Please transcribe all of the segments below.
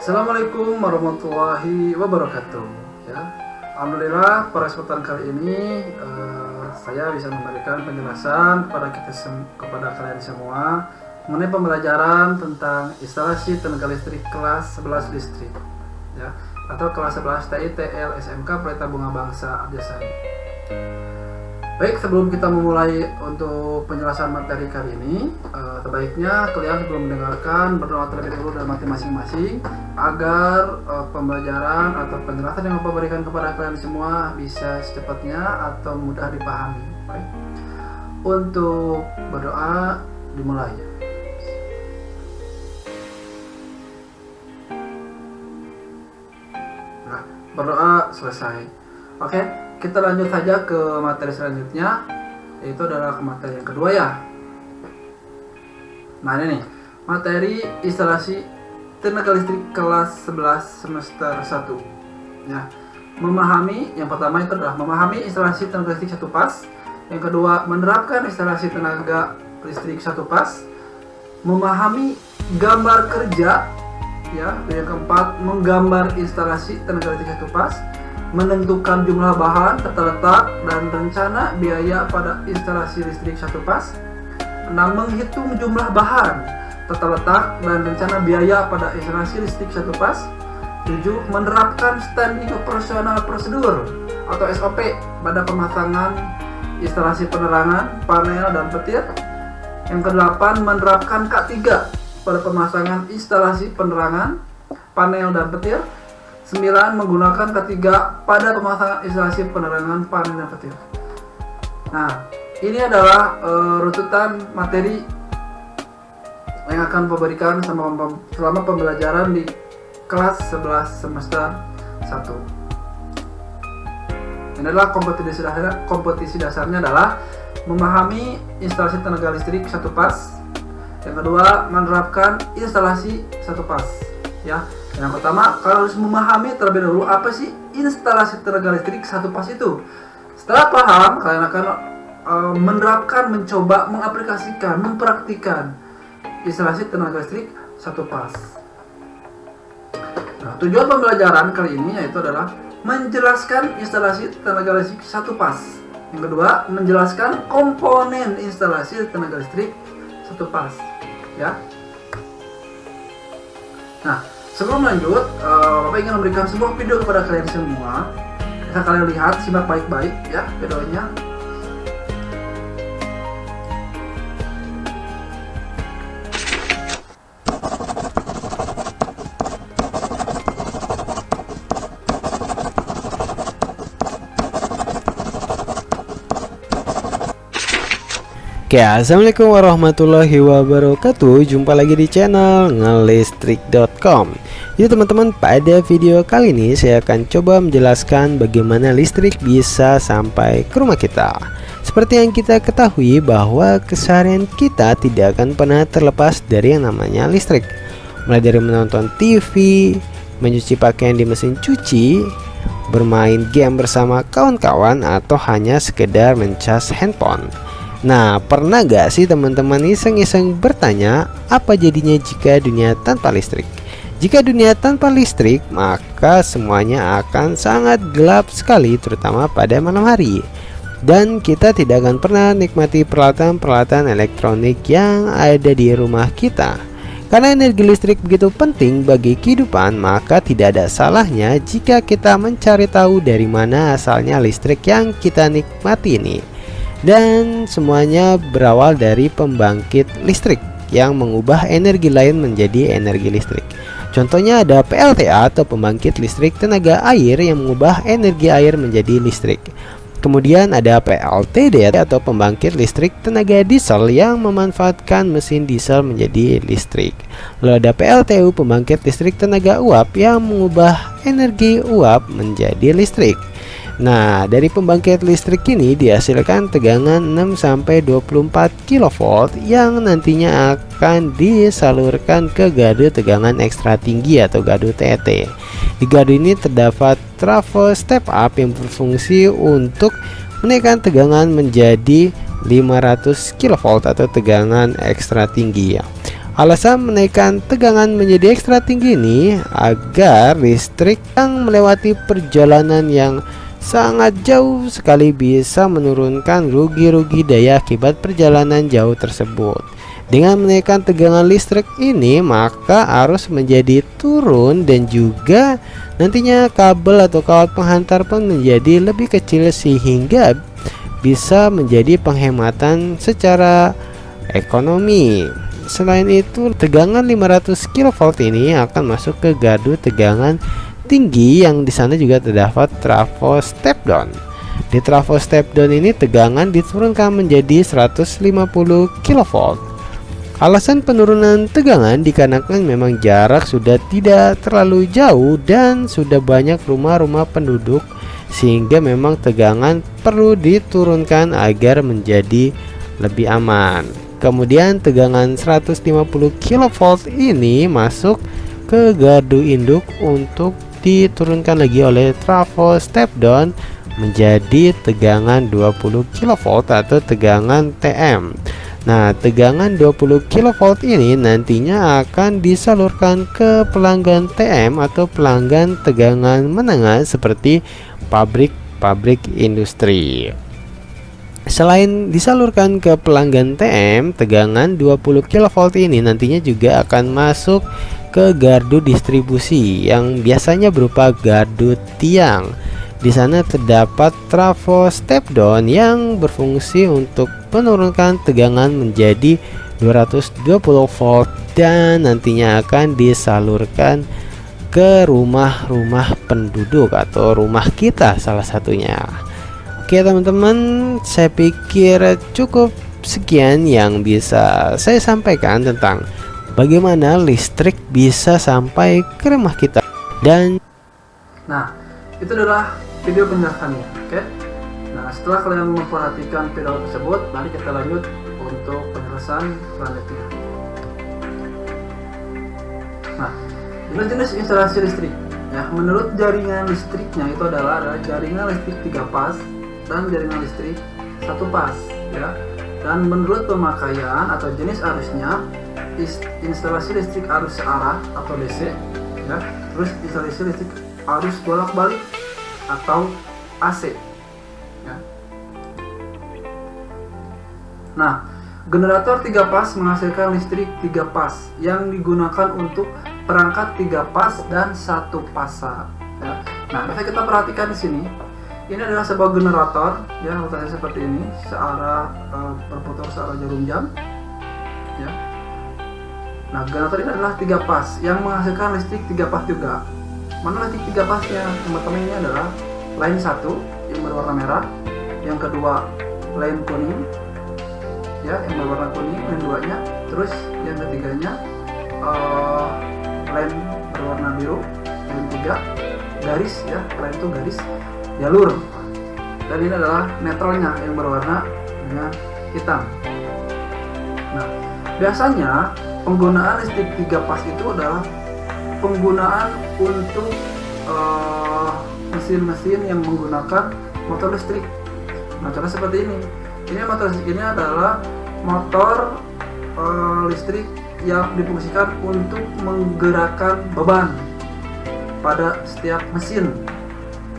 Assalamualaikum warahmatullahi wabarakatuh. Ya, alhamdulillah pada kesempatan kali ini saya bisa memberikan penjelasan kepada kalian semua mengenai pembelajaran tentang instalasi tenaga listrik kelas 11 listrik, ya, atau kelas 11 TITL SMK Pelita Bunga Bangsa Abjasari. Baik, sebelum kita memulai untuk penjelasan materi kali ini, sebaiknya kalian sebelum mendengarkan berdoa terlebih dahulu dalam hati masing-masing agar pembelajaran atau penjelasan yang Bapak berikan kepada kalian semua bisa secepatnya atau mudah dipahami. Baik, untuk berdoa dimulai. Nah, berdoa selesai. Oke, kita lanjut saja ke materi selanjutnya, yaitu adalah ke materi yang kedua ya. Nah, ini nih, materi instalasi tenaga listrik kelas 11 semester 1. Ya. Memahami, yang pertama itu adalah memahami instalasi tenaga listrik satu pas. Yang kedua, menerapkan instalasi tenaga listrik satu pas. Memahami gambar kerja, ya. Yang keempat, menggambar instalasi tenaga listrik satu pas. Menentukan jumlah bahan, tata letak, dan rencana biaya pada instalasi listrik satu pas. 6. Menghitung jumlah bahan, tata letak, dan rencana biaya pada instalasi listrik satu pas. 7. Menerapkan standing operasional prosedur atau SOP pada pemasangan instalasi penerangan, panel, dan petir. Yang ke-8, menerapkan K3 pada pemasangan instalasi penerangan, panel, dan petir. 9. Menggunakan K3 pada pemasangan instalasi penerangan, panel, dan petir. Nah, ini adalah rututan materi yang akan diberikan selama pembelajaran di kelas 11 semester 1. Ini adalah kompetisi dasarnya adalah memahami instalasi tenaga listrik satu pas. Yang kedua, menerapkan instalasi satu pas, ya. Yang pertama, kalian harus memahami terlebih dahulu apa sih instalasi tenaga listrik satu pas itu. Setelah paham, kalian akan menerapkan, mencoba, mengaplikasikan, mempraktikkan instalasi tenaga listrik satu pas. Nah, tujuan pembelajaran kali ini yaitu adalah menjelaskan instalasi tenaga listrik satu pas. Yang kedua, menjelaskan komponen instalasi tenaga listrik satu pas, ya. Nah, sebelum lanjut, Bapak ingin memberikan sebuah video kepada kalian semua. Bisa kalian lihat, simak baik-baik ya videonya. Oke, assalamualaikum warahmatullahi wabarakatuh. Jumpa lagi di channel ngelistrik.com. Jadi teman-teman, pada video kali ini saya akan coba menjelaskan bagaimana listrik bisa sampai ke rumah kita. Seperti yang kita ketahui bahwa keseharian kita tidak akan pernah terlepas dari yang namanya listrik. Mulai dari menonton TV, mencuci pakaian di mesin cuci, bermain game bersama kawan-kawan, atau hanya sekedar mencas handphone. Nah, pernah gak sih teman-teman iseng-iseng bertanya, apa jadinya jika dunia tanpa listrik? Jika dunia tanpa listrik, maka semuanya akan sangat gelap sekali, terutama pada malam hari. Dan kita tidak akan pernah nikmati peralatan-peralatan elektronik yang ada di rumah kita. Karena energi listrik begitu penting bagi kehidupan, maka tidak ada salahnya jika kita mencari tahu dari mana asalnya listrik yang kita nikmati ini. Dan semuanya berawal dari pembangkit listrik yang mengubah energi lain menjadi energi listrik. Contohnya ada PLTA atau pembangkit listrik tenaga air yang mengubah energi air menjadi listrik. Kemudian ada PLTD atau pembangkit listrik tenaga diesel yang memanfaatkan mesin diesel menjadi listrik. Lalu ada PLTU, pembangkit listrik tenaga uap yang mengubah energi uap menjadi listrik. Nah, dari pembangkit listrik ini dihasilkan tegangan 6-24 kV yang nantinya akan disalurkan ke gardu tegangan ekstra tinggi atau gardu TET. Di gardu ini terdapat trafo step up yang berfungsi untuk menaikkan tegangan menjadi 500 kV atau tegangan ekstra tinggi ya. Alasan menaikkan tegangan menjadi ekstra tinggi ini agar listrik yang melewati perjalanan yang sangat jauh sekali bisa menurunkan rugi-rugi daya akibat perjalanan jauh tersebut. Dengan menaikkan tegangan listrik ini, maka arus menjadi turun dan juga nantinya kabel atau kawat penghantar pun menjadi lebih kecil sehingga bisa menjadi penghematan secara ekonomi. Selain itu, tegangan 500 kV ini akan masuk ke gardu tegangan tinggi yang di sana juga terdapat trafo step down. Di trafo step down ini tegangan diturunkan menjadi 150 kV. Alasan penurunan tegangan dikarenakan memang jarak sudah tidak terlalu jauh dan sudah banyak rumah-rumah penduduk sehingga memang tegangan perlu diturunkan agar menjadi lebih aman. Kemudian tegangan 150 kV ini masuk ke gardu induk untuk diturunkan lagi oleh trafo step down menjadi tegangan 20 kV atau tegangan TM. Nah, tegangan 20 kV ini nantinya akan disalurkan ke pelanggan TM atau pelanggan tegangan menengah seperti pabrik-pabrik industri. Selain disalurkan ke pelanggan TM, tegangan 20 kV ini nantinya juga akan masuk ke gardu distribusi yang biasanya berupa gardu tiang. Di sana terdapat trafo step down yang berfungsi untuk menurunkan tegangan menjadi 220 volt dan nantinya akan disalurkan ke rumah-rumah penduduk atau rumah kita salah satunya. Oke teman-teman, saya pikir cukup sekian yang bisa saya sampaikan tentang bagaimana listrik bisa sampai ke rumah kita. Dan nah, itu adalah video penjelasannya. Oke. Nah, setelah kalian memperhatikan video tersebut, mari kita lanjut untuk penjelasan selanjutnya. Nah, jenis instalasi listrik. Ya, menurut jaringan listriknya itu adalah jaringan listrik 3 pas dan jaringan listrik 1 pas, ya. Dan menurut pemakaian atau jenis arusnya, instalasi listrik arus searah atau DC, ya. Terus instalasi listrik arus bolak-balik atau AC, ya. Nah, generator 3 pas menghasilkan listrik 3 pas yang digunakan untuk perangkat 3 pas dan 1 pasar, ya. Nah, bisa kita perhatikan di sini. Ini adalah sebuah generator, ya, rotasi seperti ini, searah berputar searah jarum jam, ya. Nah, generator ini adalah 3 pas yang menghasilkan listrik 3 pas juga. Mana listrik 3 pasnya? Yang pertama ini adalah line 1 yang berwarna merah, yang kedua line kuning, ya, yang berwarna kuning, line 2-nya, terus yang ketiganya line berwarna biru, line 3 garis, ya, line itu garis jalur, dan ini adalah netralnya yang berwarna dengan hitam. Nah, biasanya penggunaan listrik 3 pas itu adalah penggunaan untuk mesin-mesin yang menggunakan motor listrik. Nah, contoh seperti ini. Ini motor listrik ini adalah motor listrik yang difungsikan untuk menggerakkan beban pada setiap mesin,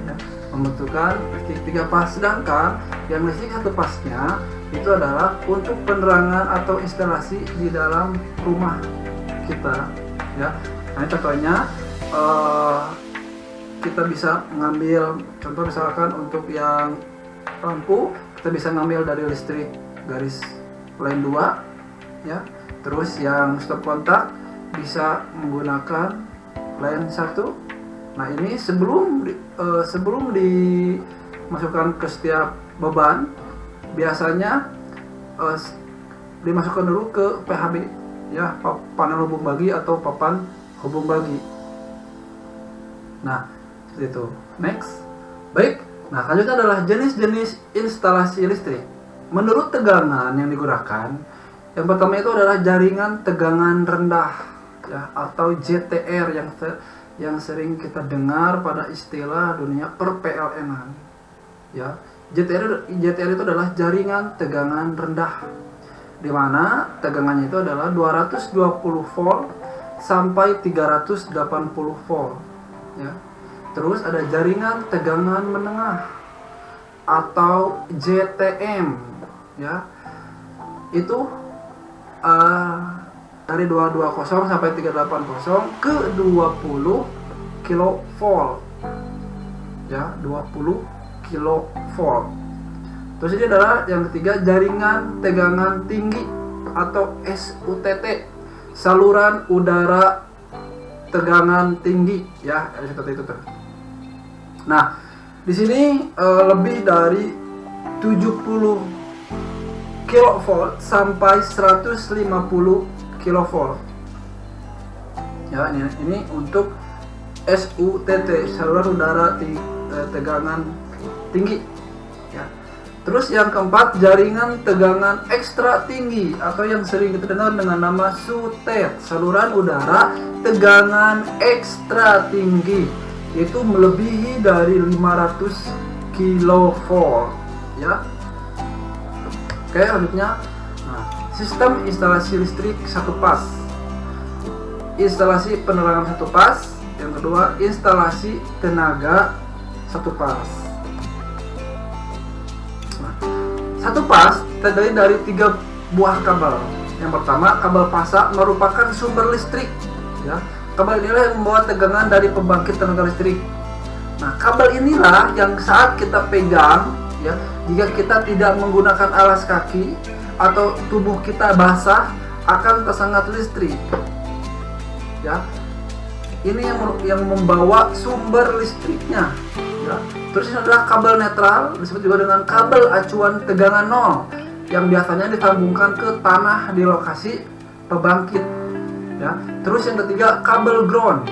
ya, membutuhkan listrik 3 pas. Sedangkan yang listrik 1 pasnya itu adalah untuk penerangan atau instalasi di dalam rumah kita, ya. Nah, contohnya kita bisa mengambil contoh misalkan untuk yang lampu, kita bisa ngambil dari listrik garis line 2, ya. Terus yang stop kontak bisa menggunakan line 1. Nah, ini sebelum dimasukkan ke setiap beban, biasanya dimasukkan dulu ke PHB, ya, panel hubung bagi atau papan hubung bagi. Nah, seperti itu. Next. Baik. Nah, selanjutnya adalah jenis-jenis instalasi listrik. Menurut tegangan yang digunakan, yang pertama itu adalah jaringan tegangan rendah, ya, atau JTR yang sering kita dengar pada istilah dunia per-PLN-an, ya. JTR itu adalah jaringan tegangan rendah. di mana tegangannya itu adalah 220 volt sampai 380 volt ya. Terus ada jaringan tegangan menengah atau JTM ya. Itu dari 220 sampai 380 ke 20 kilovolt ya, 20 kilovolt. Terus ini adalah yang ketiga, jaringan tegangan tinggi atau SUTT, saluran udara tegangan tinggi ya, seperti itu tuh. Nah, di sini lebih dari 70 kilovolt sampai 150 kilovolt. Ya, ini untuk SUTT, saluran udara tegangan tinggi ya. Terus yang keempat, jaringan tegangan ekstra tinggi atau yang sering kita dengar dengan nama SUTET, saluran udara tegangan ekstra tinggi, itu melebihi dari 500 kilovolt ya. Oke, selanjutnya, sistem instalasi listrik satu pas, instalasi penerangan satu pas. Yang kedua, instalasi tenaga satu pas. Satu pas terdiri dari 3 buah kabel. Yang pertama, kabel pasak merupakan sumber listrik ya. Kabel inilah yang membawa tegangan dari pembangkit tenaga listrik. Nah, kabel inilah yang saat kita pegang ya, jika kita tidak menggunakan alas kaki atau tubuh kita basah, akan tersengat listrik ya. Ini yang membawa sumber listriknya ya. Terus ini adalah kabel netral, disebut juga dengan kabel acuan tegangan nol, yang biasanya disambungkan ke tanah di lokasi pembangkit ya. Terus yang ketiga, kabel ground,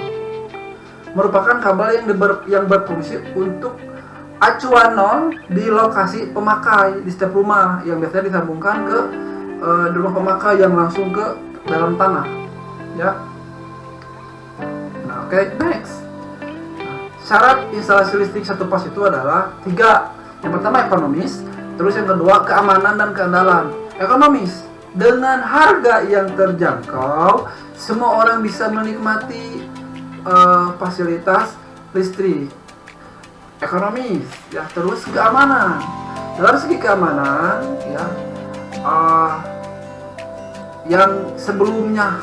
merupakan kabel yang berfungsi untuk acuan nol di lokasi pemakai di setiap rumah, yang biasanya disambungkan ke di rumah pemakai yang langsung ke dalam tanah ya. Nah, oke, next. Syarat instalasi listrik satu pas itu adalah 3. Yang pertama, ekonomis. Terus yang kedua, keamanan dan keandalan. Ekonomis, dengan harga yang terjangkau, semua orang bisa menikmati fasilitas listrik. Ekonomis ya. Terus keamanan, dalam segi keamanan ya, yang sebelumnya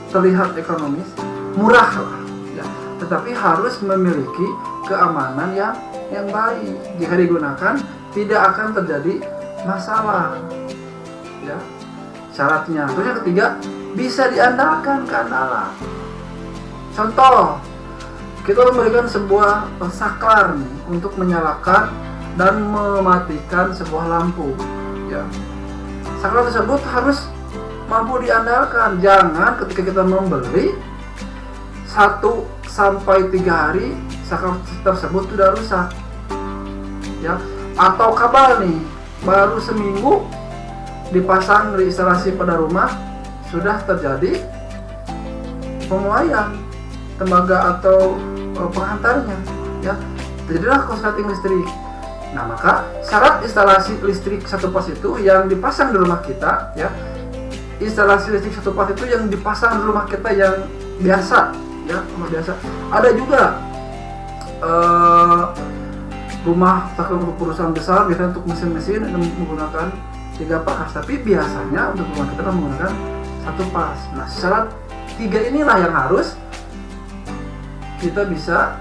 terlihat ekonomis, murah lah ya, tetapi harus memiliki keamanan yang baik. Jika digunakan tidak akan terjadi masalah ya, syaratnya. Terus yang ketiga, bisa diandalkan keandalan. Contoh, kita memberikan sebuah saklar nih untuk menyalakan dan mematikan sebuah lampu ya. Saklar tersebut harus mampu diandalkan. Jangan ketika kita membeli 1 sampai 3 hari saklar tersebut sudah rusak ya. Atau kabel nih baru seminggu dipasang di instalasi pada rumah, sudah terjadi pemuaian tembaga atau penghantarnya ya, terjadilah korsleting listrik. Nah, maka syarat instalasi listrik satu pas itu yang dipasang di rumah kita ya, instalasi listrik satu pas itu yang dipasang di rumah kita yang biasa ya, rumah biasa. Ada juga rumah perusahaan besar biasanya untuk mesin-mesin menggunakan 3 pas, tapi biasanya untuk rumah kita menggunakan 1 pas. Nah, syarat 3 inilah yang harus kita bisa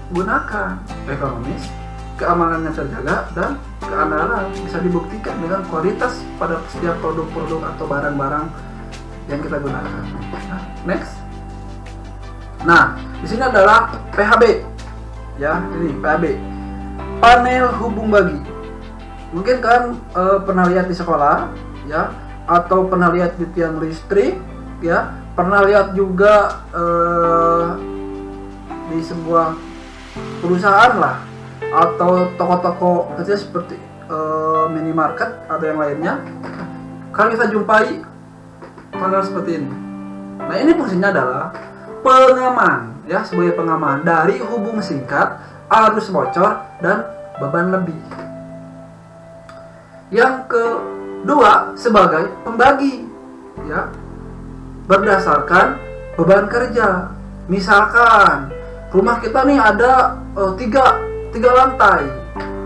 gunakan. Ekonomis, keamanannya terjaga, dan keandalan bisa dibuktikan dengan kualitas pada setiap produk-produk atau barang-barang yang kita gunakan. Nah, next. Nah, di sini adalah PHB ya, ini PHB, panel hubung bagi. Mungkin kan pernah lihat di sekolah ya, atau pernah lihat di tiang listrik ya, pernah lihat juga di sebuah perusahaan lah, atau toko-toko kecil seperti minimarket atau yang lainnya, kan kita jumpai panel seperti ini. Nah, ini fungsinya adalah pengaman ya, sebagai pengaman dari hubung singkat, arus bocor, dan beban lebih. Yang 2 sebagai pembagi, ya, berdasarkan beban kerja. Misalkan rumah kita nih ada 3 lantai,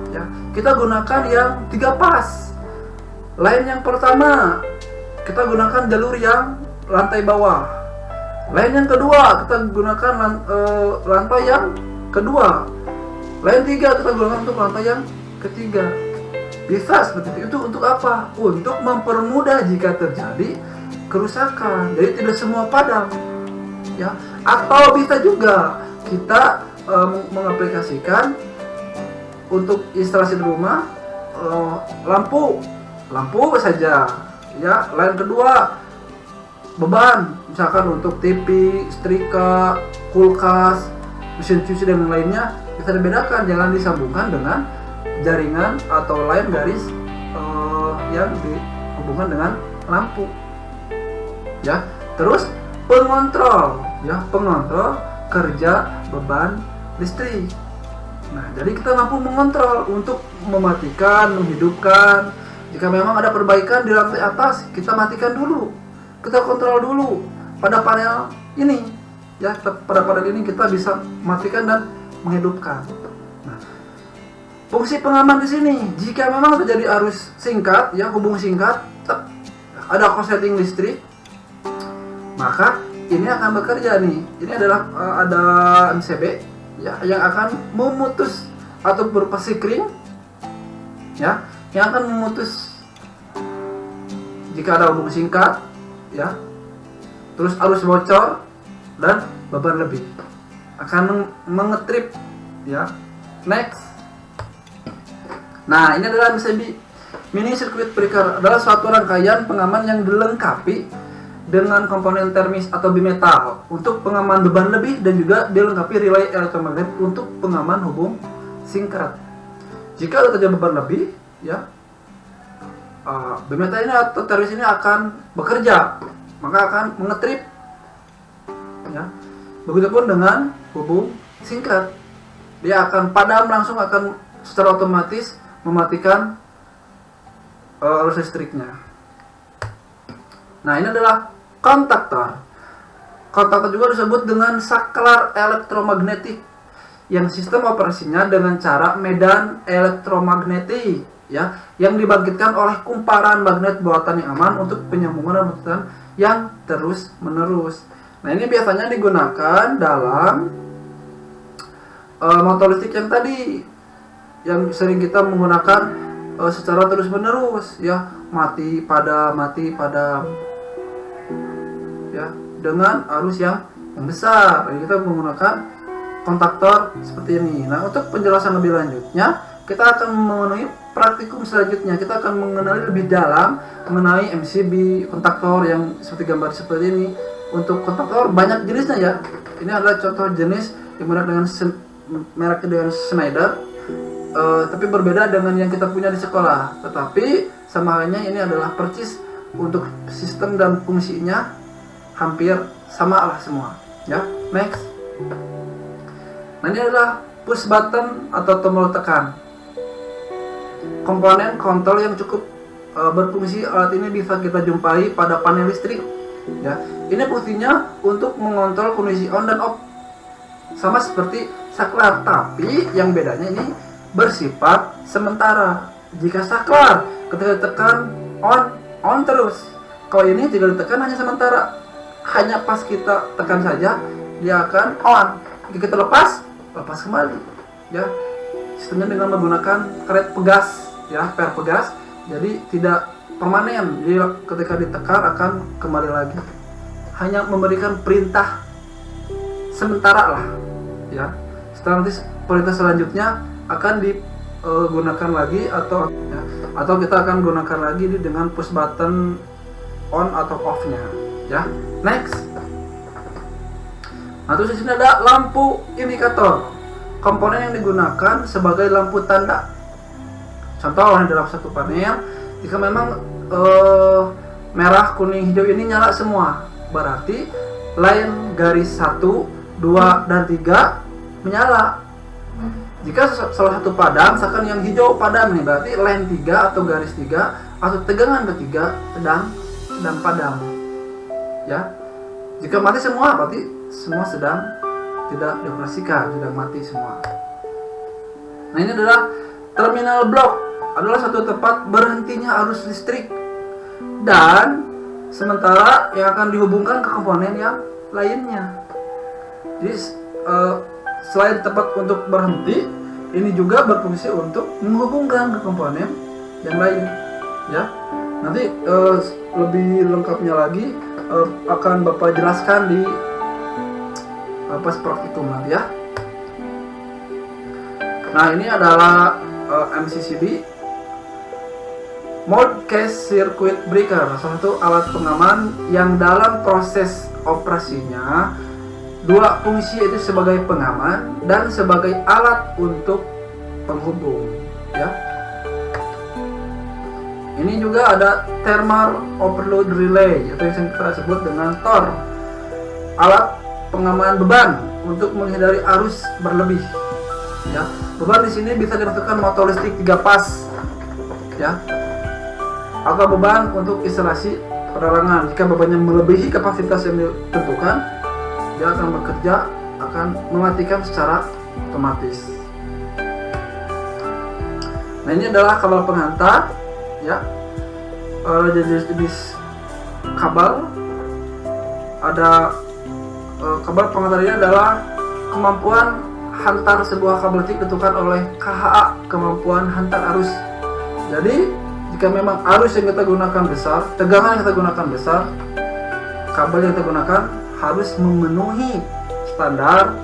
ya, kita gunakan yang 3 pas. Lain yang pertama kita gunakan jalur yang lantai bawah. Lain yang kedua kita gunakan lantai yang kedua. Lain 3 kita gunakan untuk lantai yang ketiga. Bisa seperti itu. Untuk apa? Untuk mempermudah jika terjadi kerusakan. Jadi tidak semua padam, ya. Atau bisa juga kita mengaplikasikan untuk instalasi di rumah lampu saja, ya. Lain kedua beban, misalkan untuk TV, setrika, kulkas, mesin cuci dan lainnya bisa dibedakan, jangan disambungkan dengan jaringan atau lain garis yang dihubungkan dengan lampu, ya. Terus pengontrol, ya, pengontrol kerja beban listrik. Nah, jadi kita mampu mengontrol untuk mematikan, menghidupkan. Jika memang ada perbaikan di lantai atas, kita matikan dulu, kita kontrol dulu pada panel ini, ya. Pada panel ini kita bisa matikan dan menghidupkan. Nah, fungsi pengaman di sini, jika memang terjadi arus singkat, ya, hubung singkat, ada korsleting listrik, maka ini akan bekerja nih. Ini adalah ada MCB, ya, yang akan memutus atau berupa sikring, ya, yang akan memutus jika ada hubung singkat, ya. Terus arus bocor dan beban lebih akan mengetrip, ya. Next. Nah, ini adalah MCB. Mini circuit breaker adalah suatu rangkaian pengaman yang dilengkapi dengan komponen termis atau bimetal untuk pengaman beban lebih dan juga dilengkapi relay elektromagnet untuk pengaman hubung singkat. Jika ada terjadi beban lebih, ya, bimetal ini atau termis ini akan bekerja, maka akan mengetrip, ya. Begitupun dengan hubung singkat, dia akan padam langsung, akan secara otomatis mematikan arus listriknya. Nah, ini adalah kontaktor. Kontaktor juga disebut dengan saklar elektromagnetik yang sistem operasinya dengan cara medan elektromagnetik, ya, yang dibangkitkan oleh kumparan magnet buatan yang aman untuk penyambungan dan pemutusan yang terus menerus. Nah, ini biasanya digunakan dalam motor listrik yang tadi, yang sering kita menggunakan secara terus menerus, ya, mati padam, ya, dengan arus yang besar. Jadi kita menggunakan kontaktor seperti ini. Nah, untuk penjelasan lebih lanjutnya, kita akan memenuhi praktikum selanjutnya. Kita akan mengenali lebih dalam mengenai MCB, kontaktor yang seperti gambar seperti ini. Untuk kontaktor banyak jenisnya, ya. Ini adalah contoh jenis yang merek dengan Schneider, tapi berbeda dengan yang kita punya di sekolah. Tetapi sama halnya, ini adalah percis untuk sistem dan fungsinya hampir sama lah semua, ya. Next. Nah, ini adalah push button atau tombol tekan. Komponen kontrol yang cukup berfungsi. Alat ini bisa kita jumpai pada panel listrik, ya. Ini fungsinya untuk mengontrol kondisi on dan off, sama seperti saklar, tapi yang bedanya ini bersifat sementara. Jika saklar ketika ditekan on terus, kalau ini tidak ditekan, hanya sementara, hanya pas kita tekan saja dia akan on. Jika kita lepas kembali, ya. Sistemnya dengan menggunakan karet pegas, ya, per pegas, jadi tidak permanen. Jadi ketika ditekan akan kembali lagi, hanya memberikan perintah sementara lah, ya. Setelah nanti perintah selanjutnya akan digunakan lagi, atau kita akan gunakan lagi dengan push button on atau off nya, ya. Next. Nah, terus di sini ada lampu indikator, komponen yang digunakan sebagai lampu tanda. Contoh dalam satu panel, jika memang merah, kuning, hijau ini nyala semua, berarti line garis 1, 2, dan 3 menyala. Jika salah satu padam, misalkan yang hijau padam nih, berarti line 3 atau garis 3 atau tegangan ketiga sedang padam. Ya, jika mati semua berarti semua sedang tidak dioperasikan, sedang mati semua. Nah, ini adalah terminal blok, adalah satu tempat berhentinya arus listrik dan sementara yang akan dihubungkan ke komponen yang lainnya. Jadi selain tempat untuk berhenti, ini juga berfungsi untuk menghubungkan ke komponen yang lain. Ya, nanti lebih lengkapnya lagi akan Bapak jelaskan di pas praktikum nanti ya. Nah, ini adalah MCCB, Mode Case Circuit Breaker, salah satu alat pengaman yang dalam proses operasinya dua fungsi, yaitu sebagai pengaman dan sebagai alat untuk penghubung. Ya. Ini juga ada Thermal Overload Relay atau yang kita sebut dengan TOR, alat pengaman beban untuk menghindari arus berlebih. Ya, beban di sini bisa dimasukkan motor listrik 3 pas. Ya, atau beban untuk instalasi penerangan. Jika bebannya melebihi kapasitas yang ditentukan, dia akan bekerja, akan mematikan secara otomatis. Nah, ini adalah kabel penghantar. Ya, jenis kabel. Ada kabel penghantar ini adalah kemampuan hantar sebuah kabel listrik ditentukan oleh KHA, kemampuan hantar arus. Jadi jika memang arus yang kita gunakan besar, tegangan yang kita gunakan besar, kabel yang kita gunakan harus memenuhi standar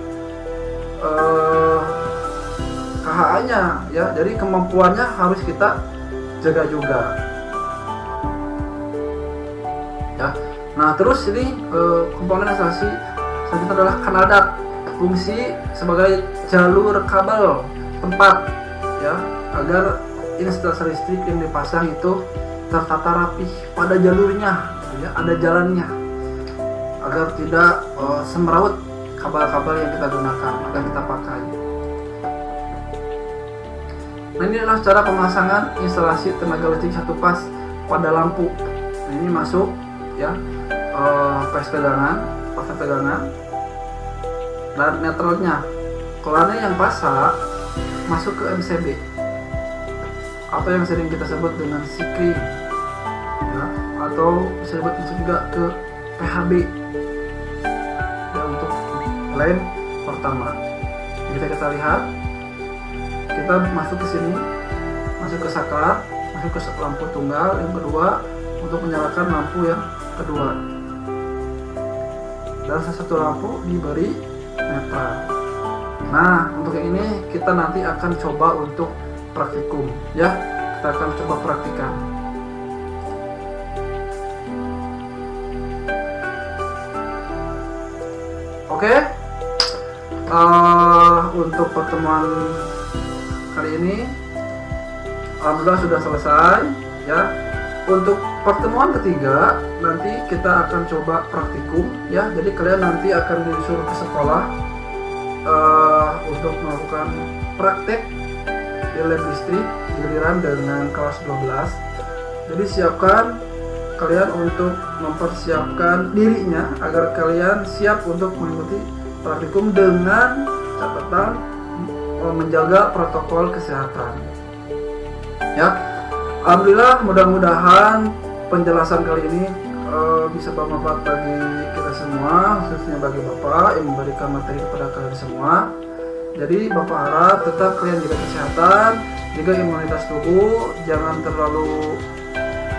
KHA-nya, ya. Jadi kemampuannya harus kita jaga juga. Ya. Nah, terus ini komponen instalasi selanjutnya adalah kanal DAT, fungsi sebagai jalur kabel tempat, ya, agar instalasi listrik yang dipasang itu tertata rapi pada jalurnya, ya, ada jalannya, agar tidak semeraut kabel-kabel yang kita gunakan, yang kita pakai. Nah, ini adalah cara pemasangan instalasi tenaga listrik satu pas pada lampu. Nah, ini masuk, ya, pas tegangan dan netralnya. Kalau yang pasang masuk ke MCB atau yang sering kita sebut dengan sikring, ya, atau bisa disebut juga ke PHB, ya, untuk lem pertama. Bisa kita lihat, kita masuk ke sini, masuk ke saklar, masuk ke lampu tunggal. Yang kedua untuk menyalakan lampu yang kedua, dan satu lampu diberi netral. Nah, untuk yang ini kita nanti akan coba untuk praktikum, ya. Kita akan coba praktikan. Oke. Untuk pertemuan kali ini alhamdulillah sudah selesai, ya. Untuk pertemuan ketiga nanti kita akan coba praktikum, ya. Jadi kalian nanti akan disuruh ke sekolah untuk melakukan praktek di lab listrik giliran dengan kelas 12. Jadi siapkan kalian untuk mempersiapkan dirinya agar kalian siap untuk mengikuti praktikum dengan catatan menjaga protokol kesehatan, ya. Alhamdulillah, mudah-mudahan penjelasan kali ini bisa bermanfaat bagi kita semua, khususnya bagi Bapak yang memberikan materi kepada kalian semua. Jadi Bapak harap tetap kalian jaga kesehatan, jaga imunitas tubuh, jangan terlalu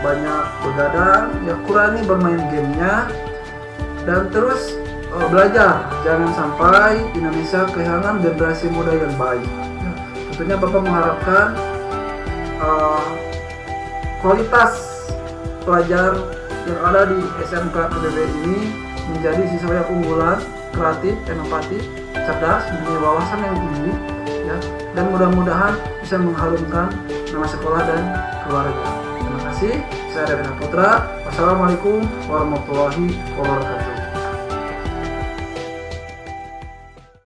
banyak begadang, ya, kurangi bermain gamenya, dan terus belajar. Jangan sampai Indonesia kehilangan generasi muda yang baik. Ya, tentunya Bapak mengharapkan kualitas pelajar yang ada di SMK PBB ini menjadi siswa yang unggulan, kreatif, inovatif, cerdas, mempunyai wawasan yang tinggi, ya, dan mudah-mudahan bisa mengharumkan nama sekolah dan keluarga. Terima kasih. Saya Revina Putra. Wassalamualaikum warahmatullahi wabarakatuh.